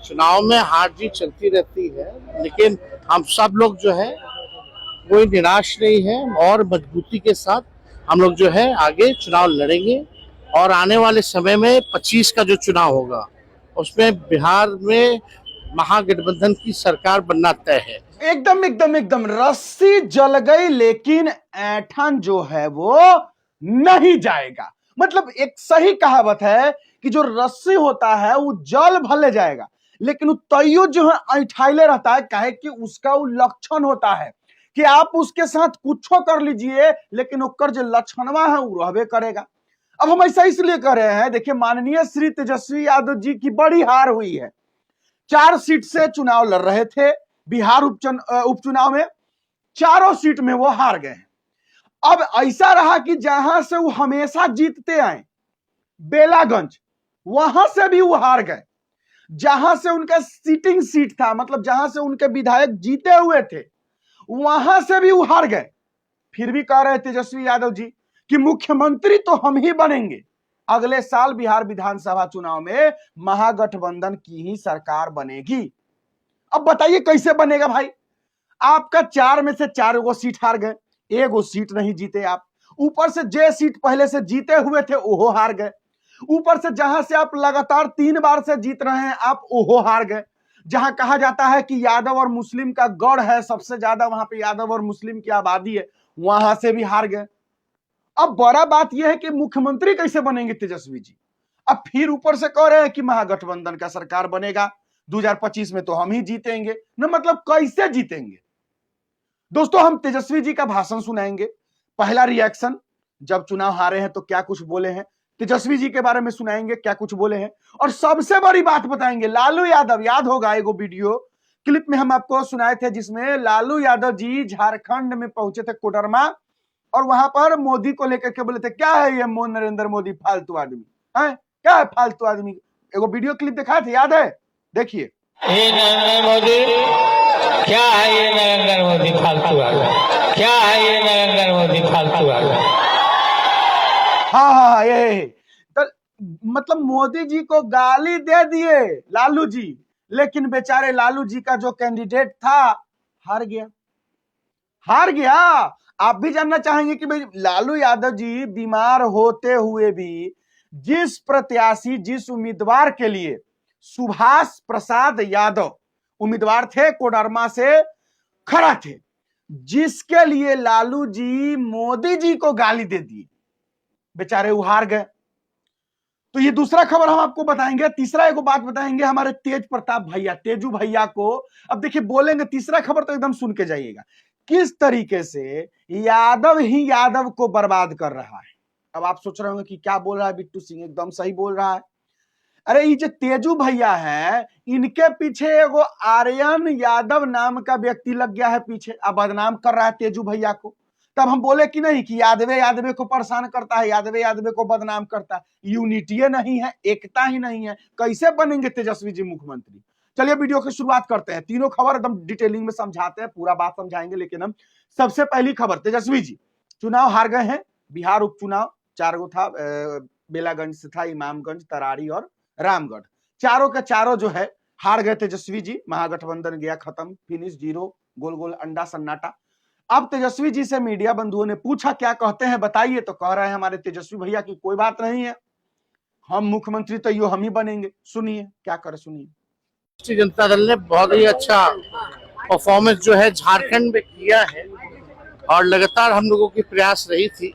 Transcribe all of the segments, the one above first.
चुनाव में हार जीत चलती रहती है, लेकिन हम सब लोग जो है कोई निराश नहीं है और मजबूती के साथ हम लोग जो है आगे चुनाव लड़ेंगे। और आने वाले समय में 25 का जो चुनाव होगा उसमें बिहार में महागठबंधन की सरकार बनना तय है। एकदम एकदम एकदम रस्सी जल गई, लेकिन ऐठन जो है वो नहीं जाएगा। मतलब एक सही कहावत है कि जो रस्सी होता है वो जल भले जाएगा, लेकिन वो तैयो जो है ऐठाइले रहता है। काहे कि उसका वो लक्षण होता है कि आप उसके साथ कुछ कर लीजिए, लेकिन ओकर जो लक्षणवा है वो रहबे करेगा। अब हम ऐसा इसलिए कर रहे हैं, देखिए माननीय श्री तेजस्वी यादव जी की बड़ी हार हुई है। 4 सीट से चुनाव लड़ रहे थे बिहार उपचुनाव में, चारों सीट में वो हार गए। अब ऐसा रहा कि जहां से वो हमेशा जीतते आए, बेलागंज, वहां से भी वो हार गए। जहां से उनका सीटिंग सीट था, मतलब जहां से उनके विधायक जीते हुए थे, वहां से भी वो हार गए। फिर भी कह रहे तेजस्वी यादव जी कि मुख्यमंत्री तो हम ही बनेंगे। अगले साल बिहार विधानसभा चुनाव में महागठबंधन की ही सरकार बनेगी। अब बताइए कैसे बनेगा भाई? आपका 4 में से 4 गो सीट हार गए, एगो सीट नहीं जीते आप। ऊपर से जे सीट पहले से जीते हुए थे ओहो हार गए। ऊपर से जहां से आप लगातार 3 बार से जीत रहे हैं आप ओहो हार गए। जहां कहा जाता है कि यादव और मुस्लिम का गढ़ है, सबसे ज्यादा वहां पे यादव और मुस्लिम की आबादी है, वहां से भी हार गए। अब बड़ा बात यह है कि मुख्यमंत्री कैसे बनेंगे तेजस्वी जी? अब फिर ऊपर से कह रहे हैं कि महागठबंधन का सरकार बनेगा, 2025 में तो हम ही जीतेंगे ना। मतलब कैसे जीतेंगे? दोस्तों हम तेजस्वी जी का भाषण सुनाएंगे, पहला रिएक्शन, जब चुनाव हारे हैं तो क्या कुछ बोले हैं, तेजस्वी जी के बारे में सुनाएंगे क्या कुछ बोले हैं, और सबसे बड़ी बात बताएंगे लालू यादव। याद होगा एगो वीडियो क्लिप में हम आपको सुनाए थे जिसमें लालू यादव जी झारखंड में पहुंचे थे कोडरमा, और वहां पर मोदी को लेकर के बोले थे क्या है ये नरेंद्र मोदी फालतू आदमी है, क्या है फालतू आदमी। एगो वीडियो क्लिप दिखाए थे, याद है? देखिए। नरेंद्र मोदी क्या है, ये नरेंद्र मोदी फालतू आदमी, क्या है ये नरेंद्र मोदी फालतू आदमी। हाँ ये तो मतलब मोदी जी को गाली दे दिए लालू जी, लेकिन बेचारे लालू जी का जो कैंडिडेट था हार गया, हार गया। आप भी जानना चाहेंगे कि भाई लालू यादव जी बीमार होते हुए भी जिस प्रत्याशी, जिस उम्मीदवार के लिए, सुभाष प्रसाद यादव उम्मीदवार थे, कोडरमा से खड़ा थे, जिसके लिए लालू जी मोदी जी को गाली दे दी, बेचारे वो हार गए। तो ये दूसरा खबर हम आपको बताएंगे। तीसरा एगो बात बताएंगे हमारे तेज प्रताप भैया, तेजू भैया को। अब देखिए बोलेंगे, तीसरा खबर तो एकदम सुन के जाइएगा, किस तरीके से यादव ही यादव को बर्बाद कर रहा है। अब आप सोच रहे होंगे कि क्या बोल रहा है बिट्टू सिंह, एकदम सही बोल रहा है। अरे ये जो तेजू भैया है, इनके पीछे एगो आर्यन यादव नाम का व्यक्ति लग गया है पीछे, अब बदनाम कर रहा है तेजू भैया को। तब हम बोले कि नहीं कि यादवे यादवे को परेशान करता है, यादवे यादवे को बदनाम करता है। यूनिटी नहीं है, एकता ही नहीं है, कैसे बनेंगे तेजस्वी जी मुख्यमंत्री? चलिए वीडियो की शुरुआत करते हैं। तीनों खबर एकदम डिटेलिंग में समझाते हैं, पूरा बात समझाएंगे। लेकिन हम सबसे पहली खबर, तेजस्वी जी चुनाव हार गए हैं। बिहार उपचुनाव 4 गो था, बेलागंज से था, इमामगंज, तरारी और रामगढ़, चारों के चारों जो है हार गए तेजस्वी जी। महागठबंधन गया खत्म, फिनिश, जीरो, गोल गोल अंडा सन्नाटा। अब तेजस्वी जी से मीडिया बंधुओं ने पूछा क्या कहते हैं बताइए, तो कह रहे हैं हमारे तेजस्वी भैया की कोई बात नहीं है, हम मुख्यमंत्री तो यो हम ही बनेंगे। सुनिए क्या करे, सुनिए। राष्ट्रीय जनता दल ने बहुत ही अच्छा परफॉर्मेंस जो है झारखंड में किया है, और लगातार हम लोगों की प्रयास रही थी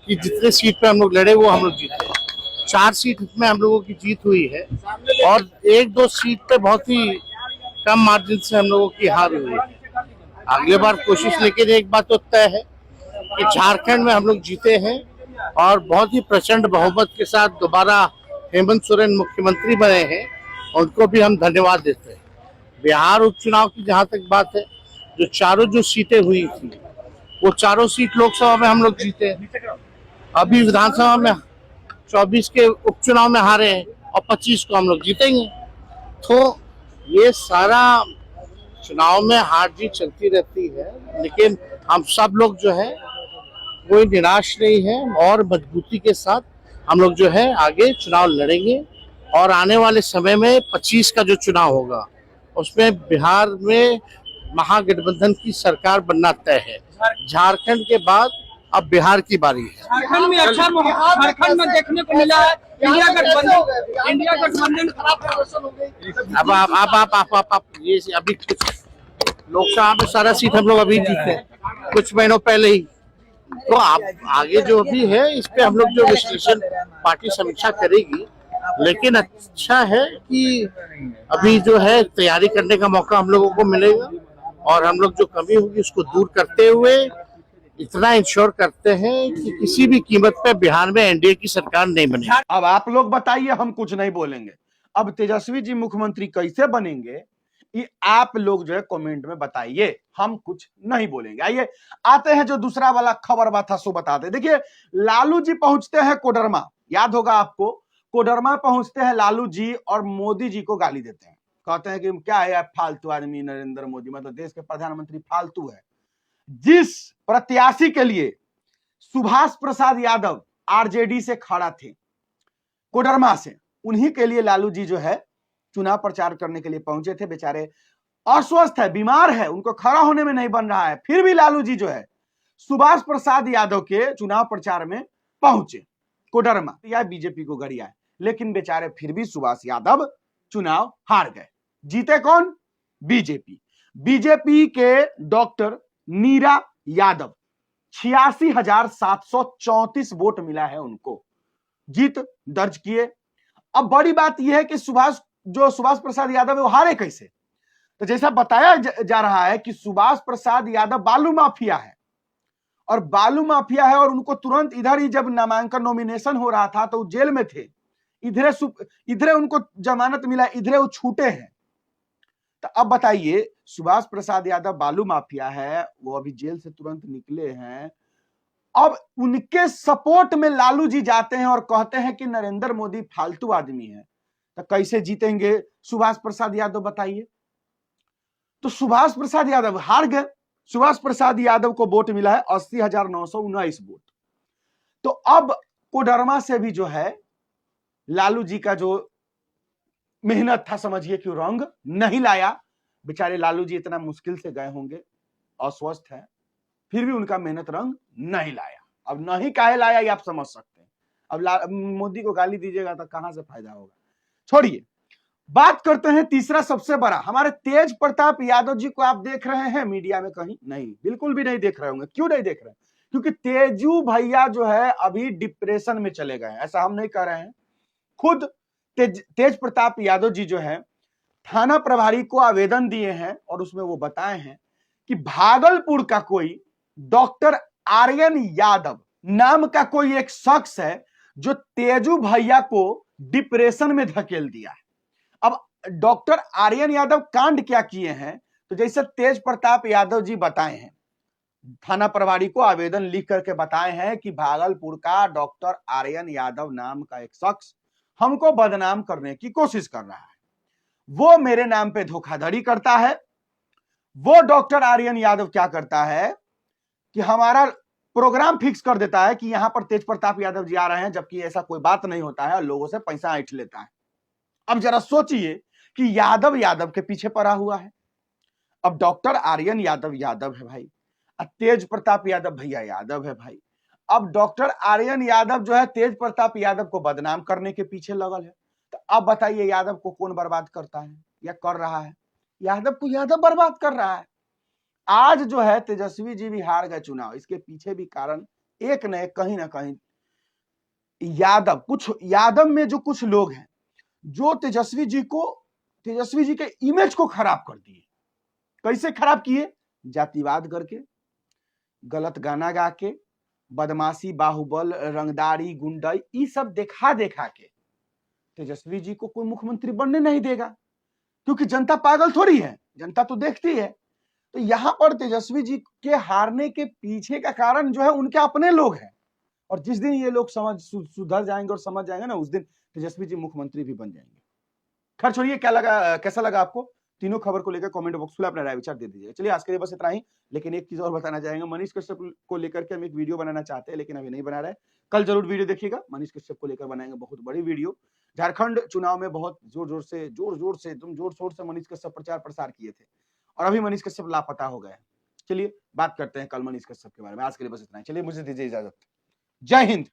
कि जितने सीट पे हम लोग लड़े वो हम लोग जीते। 4 सीट में हम लोगों की जीत हुई है, और 1-2 सीट पे बहुत ही कम मार्जिन से हम लोगों की हार हुई है। अगले बार कोशिश, लेकिन एक बात तो तय है कि झारखंड में हम लोग जीते हैं और बहुत ही प्रचंड बहुमत के साथ दोबारा हेमंत सोरेन मुख्यमंत्री बने हैं, उनको भी हम धन्यवाद देते हैं। बिहार उपचुनाव की जहां तक बात है, जो चारों जो सीटें हुई थी वो चारों सीट लोकसभा में हम लोग जीते हैं। अभी विधानसभा में 24 के उपचुनाव में हारे हैं और 25 को हम लोग जीतेंगे। तो ये सारा चुनाव में हार जीत चलती रहती है, लेकिन हम सब लोग जो है कोई निराश नहीं है और मजबूती के साथ हम लोग जो है आगे चुनाव लड़ेंगे। और आने वाले समय में 25 का जो चुनाव होगा उसमें बिहार में महागठबंधन की सरकार बनना तय है। झारखंड के बाद अब बिहार की बारी है। झारखंड में अच्छा झारखंड में देखने को मिला है इंडिया गठबंधन अब ये अभी कुछ लोकसभा में सारा सीट हम लोग अभी जीते कुछ महीनों पहले ही, तो आप आगे जो भी है इस पे हम लोग जो विश्लेषण पार्टी समीक्षा करेगी, लेकिन अच्छा है कि अभी जो है तैयारी करने का मौका हम लोगों को मिलेगा और हम लोग जो कमी होगी उसको दूर करते हुए इतना इंश्योर करते हैं कि किसी भी कीमत पे बिहार में एनडीए की सरकार नहीं बनेगी। अब आप लोग बताइए, हम कुछ नहीं बोलेंगे। अब तेजस्वी जी मुख्यमंत्री कैसे बनेंगे ये आप लोग जो है कमेंट में बताइए, हम कुछ नहीं बोलेंगे। आइए आते हैं जो दूसरा वाला खबर बात था सो बताते। देखिए लालू जी पहुंचते हैं कोडरमा, याद होगा आपको, कोडरमा पहुंचते हैं लालू जी और मोदी जी को गाली देते हैं, कहते हैं कि क्या है फालतू आदमी नरेंद्र मोदी, मतलब देश के प्रधानमंत्री फालतू है। जिस प्रत्याशी के लिए सुभाष प्रसाद यादव आरजेडी से खड़ा थे कोडरमा से, उन्हीं के लिए लालू जी जो है चुनाव प्रचार करने के लिए पहुंचे थे। बेचारे अस्वस्थ है, बीमार है, उनको खड़ा होने में नहीं बन रहा है, फिर भी लालू जी जो है सुभाष प्रसाद यादव के चुनाव प्रचार में पहुंचे कोडरमा, या बीजेपी को गड़िया है, लेकिन बेचारे फिर भी सुभाष यादव चुनाव हार गए। जीते कौन? बीजेपी। बीजेपी के डॉक्टर नीरा यादव 86,734 वोट मिला है उनको, जीत दर्ज किए। अब बड़ी बात यह है कि सुभाष प्रसाद यादव है वो हारे कैसे? तो जैसा बताया जा रहा है कि सुभाष प्रसाद यादव बालू माफिया है, और बालू माफिया है और उनको तुरंत इधर ही जब नामांकन नॉमिनेशन हो रहा था तो जेल में थे, इधरे उनको जमानत मिला, इधरे वो छूटे हैं। तो अब बताइए सुभाष प्रसाद यादव बालू माफिया है, वो अभी जेल से तुरंत निकले हैं, अब उनके सपोर्ट में लालू जी जाते हैं और कहते हैं कि नरेंद्र मोदी फालतू आदमी है, तो कैसे जीतेंगे सुभाष प्रसाद यादव बताइए? तो सुभाष प्रसाद यादव हार गए। सुभाष प्रसाद यादव को वोट मिला है 80,919 वोट। तो अब कोडरमा से भी जो है लालू जी का जो मेहनत था समझिए कि रंग नहीं लाया। बेचारे लालू जी इतना मुश्किल से गए होंगे, अस्वस्थ है, फिर भी उनका मेहनत रंग नहीं लाया। अब नहीं काहे लाया ये आप समझ सकते हैं। अब मोदी को गाली दीजिएगा तो कहां से फायदा होगा, छोड़िए। बात करते हैं तीसरा सबसे बड़ा, हमारे तेज प्रताप यादव जी को आप देख रहे हैं मीडिया में कहीं? नहीं, बिल्कुल भी नहीं देख रहे होंगे। क्यों नहीं देख रहे? क्योंकि तेजू भैया जो है अभी डिप्रेशन में चले गए हैं। ऐसा हम नहीं कह रहे हैं, खुद तेज प्रताप यादव जी जो है थाना प्रभारी को आवेदन दिए हैं और उसमें वो बताए हैं कि भागलपुर का कोई डॉक्टर आर्यन यादव नाम का कोई एक शख्स है जो तेजू भैया को डिप्रेशन में धकेल दिया है। अब डॉक्टर आर्यन यादव कांड क्या किए हैं? तो जैसे तेज प्रताप यादव जी बताए हैं, थाना प्रभारी को आवेदन लिख करके बताए हैं कि भागलपुर का डॉक्टर आर्यन यादव नाम का एक शख्स हमको बदनाम करने की कोशिश कर रहा है, वो मेरे नाम पे धोखाधड़ी करता है। वो डॉक्टर आर्यन यादव क्या करता है कि हमारा प्रोग्राम फिक्स कर देता है कि यहां पर तेज प्रताप यादव जी आ रहे हैं, जबकि ऐसा कोई बात नहीं होता है और लोगों से पैसा ऐंठ लेता है। अब जरा सोचिए कि यादव के पीछे पड़ा हुआ है। अब डॉक्टर आर्यन यादव है भाई, तेज प्रताप यादव भैया यादव है भाई। अब डॉक्टर आर्यन यादव जो है तेज प्रताप यादव को बदनाम करने के पीछे लगल है। तो अब बताइए यादव को कौन बर्बाद करता है या कर रहा है? यादव को यादव बर्बाद कर रहा है। आज जो है तेजस्वी जी भी हार गए चुनाव, इसके पीछे भी कारण एक न एक कहीं ना कहीं यादव में जो कुछ लोग हैं जो तेजस्वी जी के इमेज को खराब कर दिए। कैसे खराब किए? जातिवाद करके, गलत गाना गा के, बदमाशी, बाहुबल, रंगदारी, गुंडाई, ये सब देखा के तेजस्वी जी को कोई मुख्यमंत्री बनने नहीं देगा, क्योंकि जनता पागल थोड़ी है, जनता तो देखती है। तो यहां पर तेजस्वी जी के हारने के पीछे का कारण जो है उनके अपने लोग हैं, और जिस दिन ये लोग सुधर जाएंगे और समझ जाएंगे ना, उस दिन तेजस्वी जी मुख्यमंत्री भी बन जाएंगे। खैर छोड़िए, कैसा लगा आपको तीनों खबर को लेकर कमेंट बॉक्स में अपना राय विचार दे दीजिए। चलिए आज के लिए बस इतना ही, लेकिन एक चीज और बताना चाहेंगे, मनीष कश्यप को लेकर के हम एक वीडियो बनाना चाहते हैं, लेकिन अभी नहीं बना रहे। कल जरूर वीडियो देखिएगा, मनीष कश्यप को लेकर बनाएंगे बहुत बड़ी वीडियो। झारखंड चुनाव में बहुत जोर जोर से तुम जोर शोर से मनीष कश्यप प्रचार प्रसार किए थे और अभी मनीष कश्यप लापता हो गए। चलिए बात करते हैं कल मनीष कश्यप के बारे में। आज के लिए बस इतना ही। चलिए मुझे दीजिए इजाजत। जय हिंद।